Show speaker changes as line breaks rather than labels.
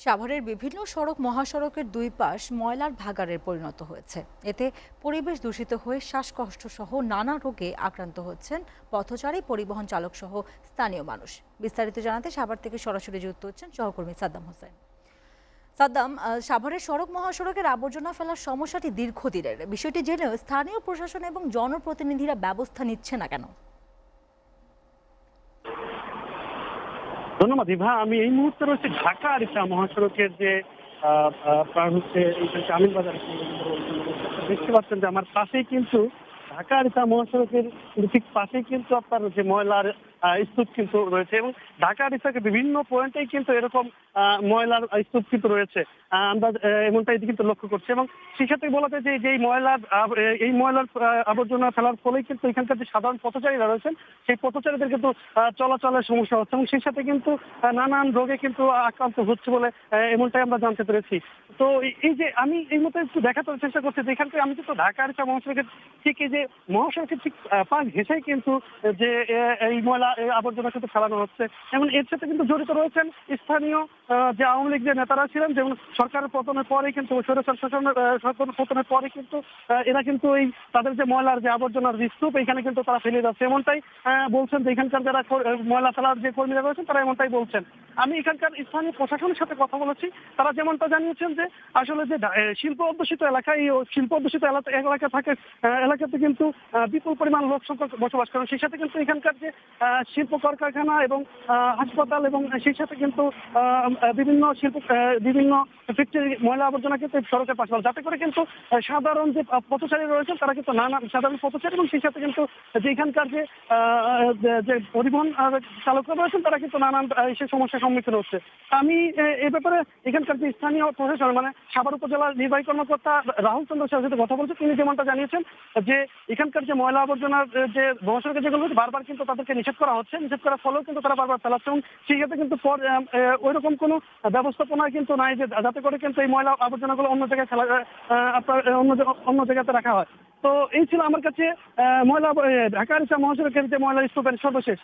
সাভারের বিভিন্ন সড়ক মহাসড়কের দুই পাশ ময়লার ভাগাড়ে পরিণত হয়েছে। এতে পরিবেশ দূষিত হয়ে শ্বাসকষ্ট সহ নানা রোগে আক্রান্ত হচ্ছেন পথচারী, পরিবহন চালক সহ স্থানীয় মানুষ। বিস্তারিত জানাতে সাভার থেকে সরাসরি যুক্ত হচ্ছেন সহকর্মী সাদ্দাম হোসেন। সাদ্দাম, সাভারের সড়ক মহাসড়কের আবর্জনা ফেলার সমস্যাটি দীর্ঘদিনের। বিষয়টি জেনেও স্থানীয় প্রশাসন এবং জনপ্রতিনিধিরা ব্যবস্থা নিচ্ছে না কেন?
ধন্যবাদ ইভা। আমি এই মুহূর্তে রয়েছে ঢাকা আরিচা মহাসড়কের যে প্রাণ হচ্ছে আমিন বাজার। দেখতে পাচ্ছেন যে আমার পাশেই কিন্তু ঢাকা আরিচা মহাসড়কের ঠিক পাশেই কিন্তু আপনার যে ময়লার স্তূপ কিন্তু রয়েছে, এবং ঢাকা আরিচাকে বিভিন্ন পয়েন্টেই কিন্তু এরকম ময়লার স্তূপ কিন্তু রয়েছে। আমরা এমনটাই কিন্তু লক্ষ্য করছি, এবং সেই সাথে বলা যায় যে এই ময়লার আবর্জনা ফেলার ফলেই কিন্তু এখানকার যে সাধারণ পথচারীরা রয়েছেন সেই পথচারীদের কিন্তু চলাচলের সমস্যা হচ্ছে, এবং সেই সাথে কিন্তু নানান রোগে কিন্তু আক্রান্ত হচ্ছে বলে এমনটাই আমরা জানতে পেরেছি। তো এই যে আমি এই মতো একটু দেখাতে চেষ্টা করছি যে এখান থেকে আমি কিন্তু ঢাকা আরিচা মহাসড়কের ঠিক এই যে মহাসড়কের ঠিক পাশ ঘেঁষেই কিন্তু যে এই ময়লা আবর্জনা কিন্তু ফেলানো হচ্ছে, এবং এর সাথে কিন্তু জড়িত রয়েছেন স্থানীয় যে আওয়ামী লীগ যে নেতারা ছিলেন, যেমন সরকারের পতনের পরে কিন্তু স্বৈরাচার শাসনের পতনের পরে কিন্তু এরা কিন্তু এই তাদের যে ময়লার যে আবর্জনার স্তূপ এখানে কিন্তু তারা ফেলে যাচ্ছে, এমনটাই বলছেন যে এখানকার যারা ময়লা ফেলার যে কর্মীরা রয়েছেন তারা এমনটাই বলছেন। আমি এখানকার স্থানীয় প্রশাসনের সাথে কথা বলেছি, তারা যেমনটা জানিয়েছেন যে আসলে যে শিল্প অধ্যুষিত এলাকা, এই শিল্প অধ্যুষিত এলাকা থাকে এলাকাতে কিন্তু বিপুল পরিমাণ লোক সংখ্যা বসবাস করেন, সেই সাথে কিন্তু এখানকার যে শিল্প কলকারখানা এবং হাসপাতাল, এবং সেই সাথে কিন্তু বিভিন্ন ফ্যাক্টরি ময়লা আবর্জনা কিন্তু সড়কের পাশে, যাতে করে কিন্তু সাধারণ যে পথচারী রয়েছেন তারা কিন্তু সাধারণ পথচারী, এবং সেই সাথে কিন্তু যে এখানকার যে পরিবহন চালকরা রয়েছেন তারা কিন্তু নানান সে সমস্যার সম্মুখীন হচ্ছে। আমি এ ব্যাপারে এখানকার যে স্থানীয় প্রশাসন মানে সাভার উপজেলার নির্বাহী কর্মকর্তা রাহুল চন্দ্র সাহের সাথে কথা বলছে, তিনি যেমনটা জানিয়েছেন যে এখানকার যে ময়লা আবর্জনার যে মহাসড়কে যেগুলো বারবার কিন্তু তাদেরকে নিষেধ করা হচ্ছে, নিষেধ করার ফলেও কিন্তু তারা বারবার ফেলাচ্ছে, এবং সেই ক্ষেত্রে কিন্তু ওইরকম কোনো ব্যবস্থাপনা কিন্তু নাই যে যাতে করে কিন্তু এই ময়লা আবর্জনাগুলো অন্য জায়গায় ফেলা আপনার অন্য জায়গাতে রাখা হয়। তো এই ছিল আমার কাছে ঢাকা আরিচা মহাসড়কের যে ময়লা স্তূপের সর্বশেষ।